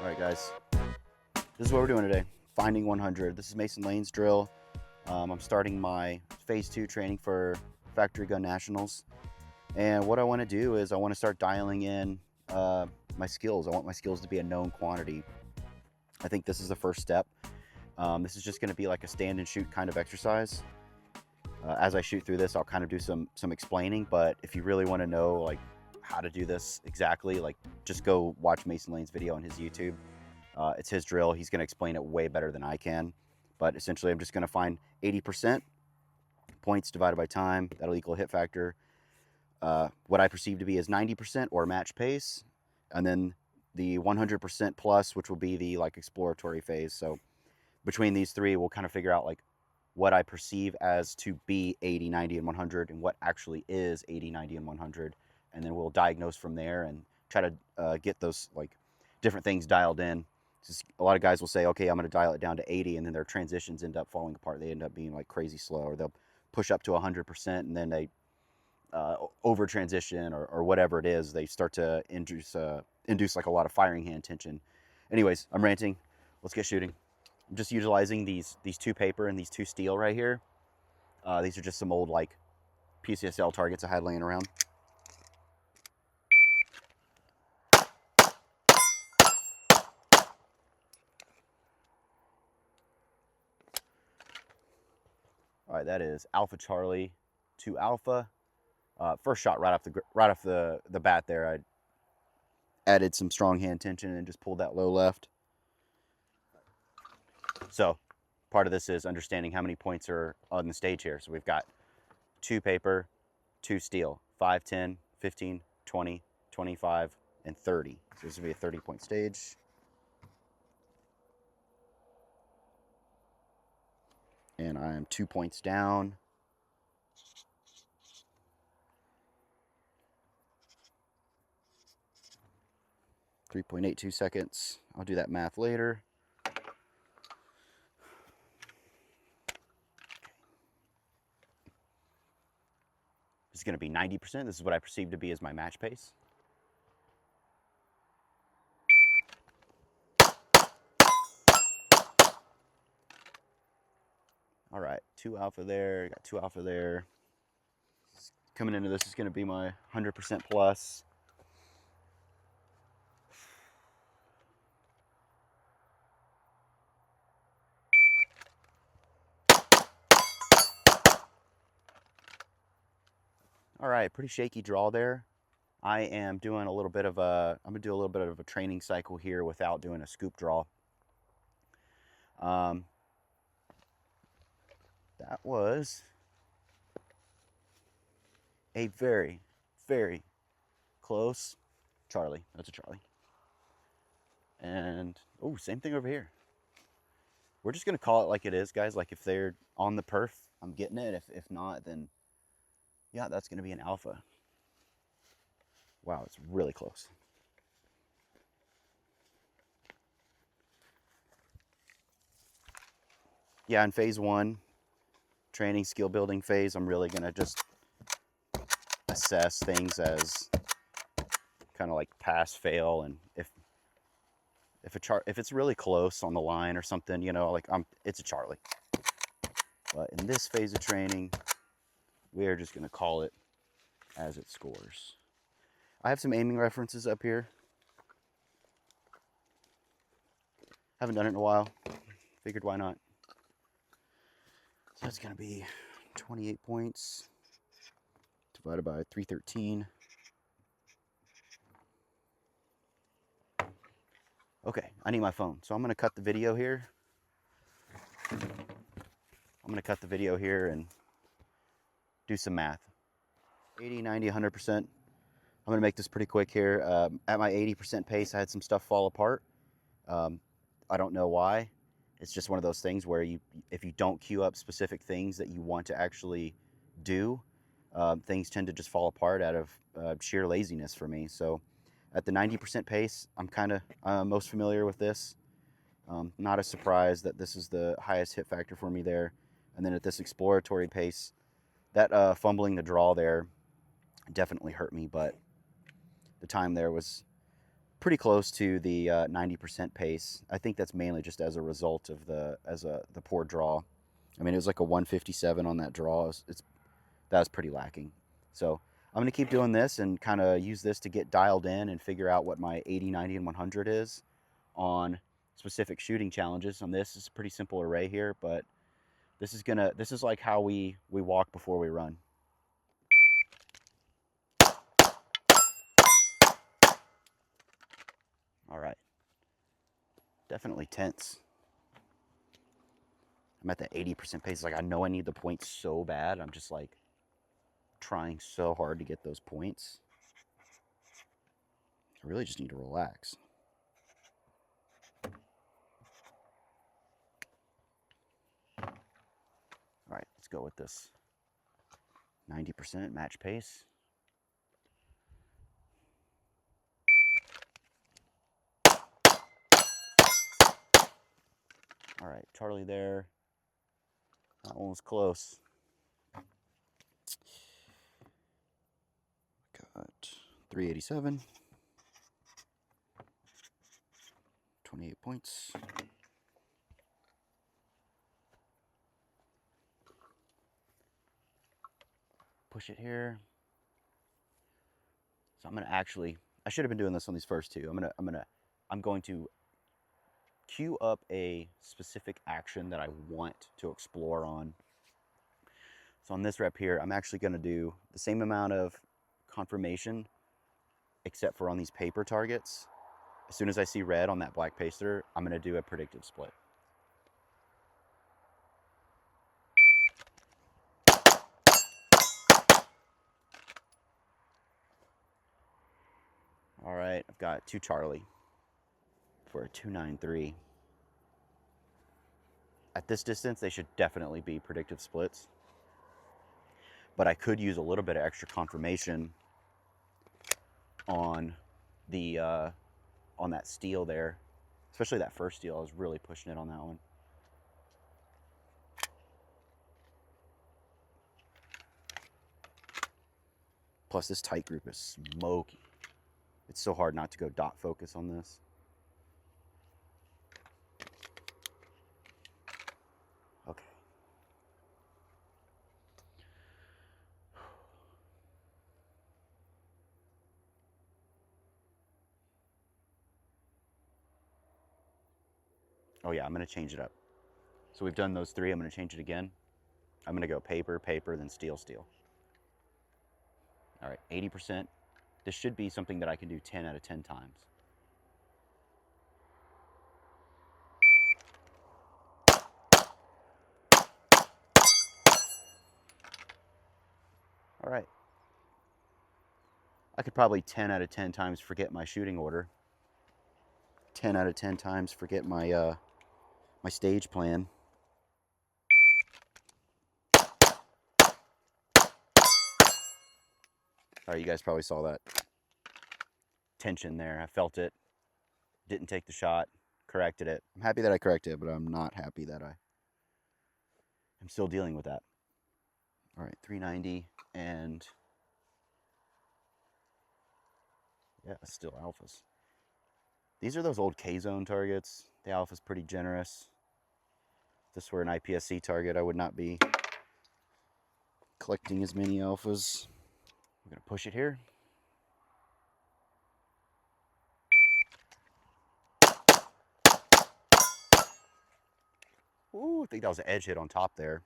All right, guys, this is what we're doing today. Finding 100. This is Mason Lane's drill. I'm starting my phase 2 training for Factory Gun Nationals. And what I want to do is I want to start dialing in my skills. I want my skills to be a known quantity. I think this is the first step. This is just going to be like a stand and shoot kind of exercise. As I shoot through this, I'll kind of do some explaining, but if you really want to know like how to do this exactly, like just go watch Mason Lane's video on his YouTube. It's his drill. He's going to explain it way better than I can. But essentially, I'm just going to find 80% points divided by time. That'll equal hit factor. What I perceive to be is 90% or match pace. And then the 100% plus, which will be the like exploratory phase. So between these three, we'll kind of figure out like what I perceive as to be 80, 90, and 100 and what actually is 80, 90, and 100. And then we'll diagnose from there and try to get those like different things dialed in. Just, a lot of guys will say, okay, I'm going to dial it down to 80, and then their transitions end up falling apart. They end up being like crazy slow, or they'll push up to 100%, and then they over transition or whatever it is. They start to induce like a lot of firing hand tension. Anyways, I'm ranting. Let's get shooting. I'm just utilizing these 2 paper and these 2 steel right here. These are just some old like PCSL targets I had laying around. All right, that is Alpha Charlie to Alpha. First shot right off the bat there, I added some strong hand tension and just pulled that low left. So part of this is understanding how many points are on the stage here. So we've got 2 paper, 2 steel, 5, 10, 15, 20, 25, and 30. So this will be a 30-point stage. And I'm 2 points down. .82 seconds. I'll do that math later. This is going to be 90%. This is what I perceive to be as my match pace. All right, 2 alpha there, got 2 alpha there. Coming into this is going to be my 100% plus. All right, pretty shaky draw there. I am doing a little bit of a, I'm gonna do a little bit of a training cycle here without doing a scoop draw. That was a very, very close Charlie. That's a Charlie. And, oh, same thing over here. We're just gonna call it like it is, guys. Like if they're on the perf, I'm getting it. If not, then yeah, that's gonna be an alpha. Wow, it's really close. Yeah, in phase 1, training skill building phase, I'm really gonna just assess things as kind of like pass, fail, and if it's really close on the line or something, you know, like it's a Charlie. But in this phase of training, we are just gonna call it as it scores. I have some aiming references up here. Haven't done it in a while. Figured why not. So that's gonna be 28 points divided by 313. Okay, I need my phone. So I'm gonna cut the video here. I'm gonna cut the video here and do some math. 80, 90, 100%. I'm gonna make this pretty quick here. At my 80% pace, I had some stuff fall apart. I don't know why. It's just one of those things where if you don't queue up specific things that you want to actually do, things tend to just fall apart out of sheer laziness for me. So at the 90% pace, I'm kind of most familiar with this. Not a surprise that this is the highest hit factor for me there. And then at this exploratory pace, that fumbling the draw there definitely hurt me, but the time there was pretty close to the 90% pace. I think that's mainly just as a result of the poor draw. I mean, it was like a 157 on that draw. That was pretty lacking. So I'm going to keep doing this and kind of use this to get dialed in and figure out what my 80, 90, and 100 is on specific shooting challenges. On this, it's a pretty simple array here, but this is like how we walk before we run. All right. Definitely tense. I'm at that 80% pace. Like, I know I need the points so bad. I'm just like trying so hard to get those points. I really just need to relax. All right, let's go with this 90% match pace. All right, Charlie there. That one was close. Got 387. 28 points. Push it here. So I'm gonna actually, I should have been doing this on these first two. I'm going to queue up a specific action that I want to explore on. So on this rep here, I'm actually gonna do the same amount of confirmation, except for on these paper targets. As soon as I see red on that black paster, I'm gonna do a predictive split. All right, I've got 2 Charlie for a 293. At this distance, they should definitely be predictive splits. But I could use a little bit of extra confirmation on the on that steel there, especially that first steel. I was really pushing it on that one. Plus, this tight group is smoky. It's so hard not to go dot focus on this. Okay. Oh yeah, I'm gonna change it up. So we've done those 3, I'm gonna change it again. I'm gonna go paper, paper, then steel, steel. All right, 80%. This should be something that I can do 10 out of 10 times. All right. I could probably 10 out of 10 times forget my shooting order. 10 out of 10 times forget my my stage plan. All right, you guys probably saw that tension there. I felt it. Didn't take the shot. Corrected it. I'm happy that I corrected it, but I'm not happy that I'm still dealing with that. All right, 390 and yeah, still alphas. These are those old K-zone targets. The alpha's pretty generous. If this were an IPSC target, I would not be collecting as many alphas. I'm gonna push it here. Ooh, I think that was an edge hit on top there.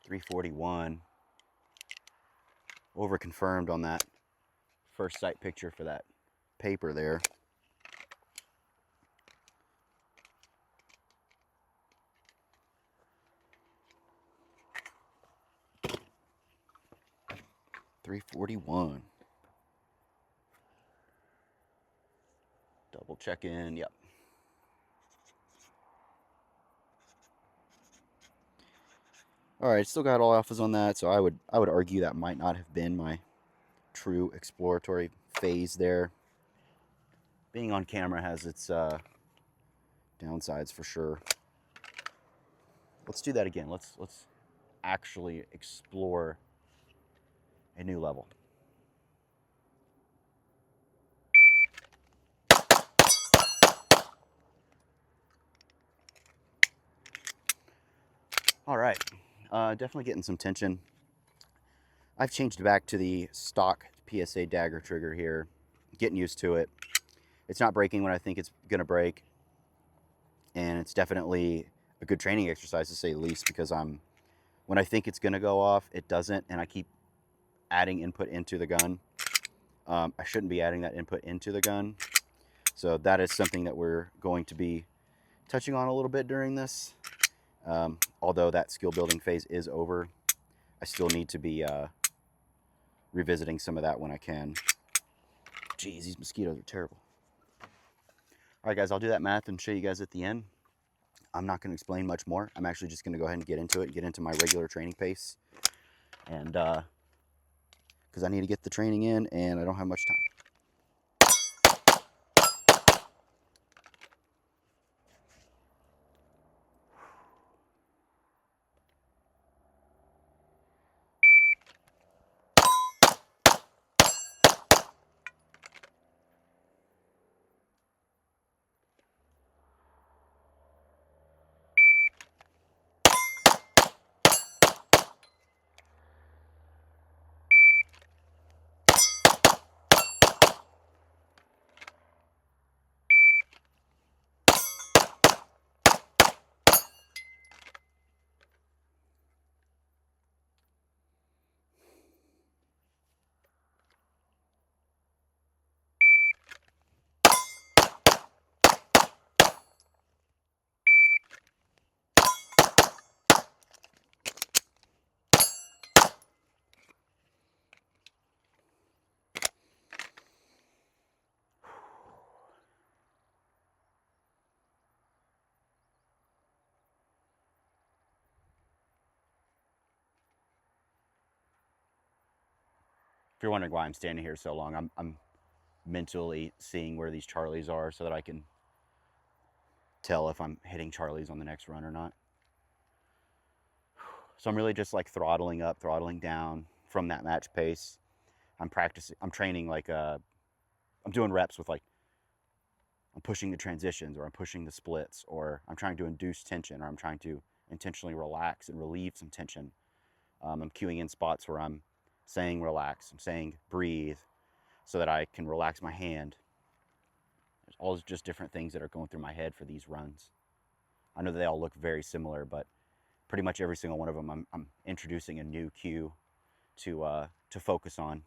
341. Over confirmed on that first sight picture for that paper there. $341. Double check in. Yep. All right, still got all alphas on that, so I would argue that might not have been my true exploratory phase there. Being on camera has its downsides for sure. Let's do that again. Let's actually explore a new level. All right, definitely getting some tension. I've changed back to the stock PSA dagger trigger here, getting used to it. It's not breaking when I think it's gonna break, and it's definitely a good training exercise to say the least, because when I think it's gonna go off, it doesn't, and I keep adding input into the gun. I shouldn't be adding that input into the gun. So that is something that we're going to be touching on a little bit during this. Although that skill building phase is over, I still need to be revisiting some of that when I can. Jeez, these mosquitoes are terrible. All right, guys, I'll do that math and show you guys at the end. I'm not going to explain much more. I'm actually just going to go ahead and get into it, get into my regular training pace. And because I need to get the training in and I don't have much time. If you're wondering why I'm standing here so long, I'm mentally seeing where these Charlies are so that I can tell if I'm hitting Charlies on the next run or not. So I'm really just like throttling up, throttling down from that match pace. I'm training like I'm doing reps with like, I'm pushing the transitions, or I'm pushing the splits, or I'm trying to induce tension, or I'm trying to intentionally relax and relieve some tension. I'm cueing in spots where I'm saying relax, I'm saying breathe, so that I can relax my hand. There's all just different things that are going through my head for these runs. I know they all look very similar, but pretty much every single one of them, I'm introducing a new cue to focus on.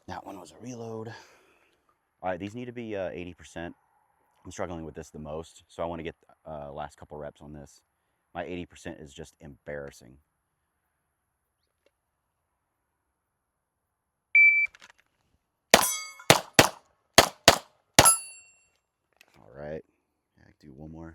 That one was a reload. All right, these need to be 80%. I'm struggling with this the most, so I want to get last couple reps on this. My 80% is just embarrassing. All right, I can do one more.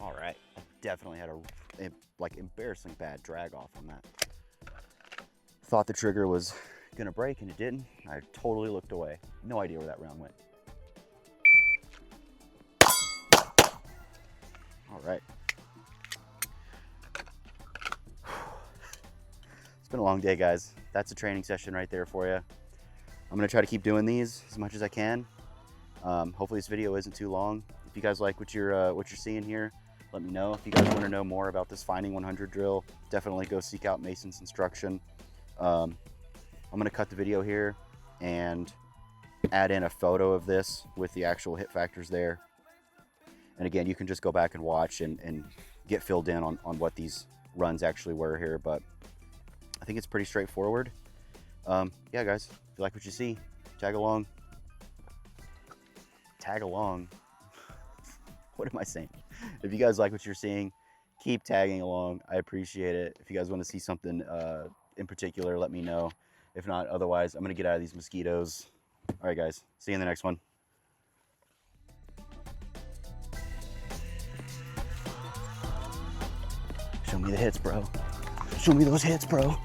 All right, I definitely had a like embarrassing bad drag off on that. Thought the trigger was gonna break and it didn't. I totally looked away. No idea where that round went. All right. It's been a long day, guys. That's a training session right there for you. I'm gonna try to keep doing these as much as I can. Hopefully this video isn't too long. If you guys like what you're seeing here, let me know. If you guys want to know more about this Finding 100 drill, definitely go seek out Mason's instruction. I'm gonna cut the video here and add in a photo of this with the actual hit factors there. And again, you can just go back and watch and get filled in on what these runs actually were here, but I think it's pretty straightforward. Yeah, guys, if you like what you see, tag along. Tag along. What am I saying? If you guys like what you're seeing, keep tagging along. I appreciate it. If you guys want to see something in particular, let me know. If not, otherwise, I'm going to get out of these mosquitoes. All right, guys. See you in the next one. Show me the hits, bro. Show me those hits, bro.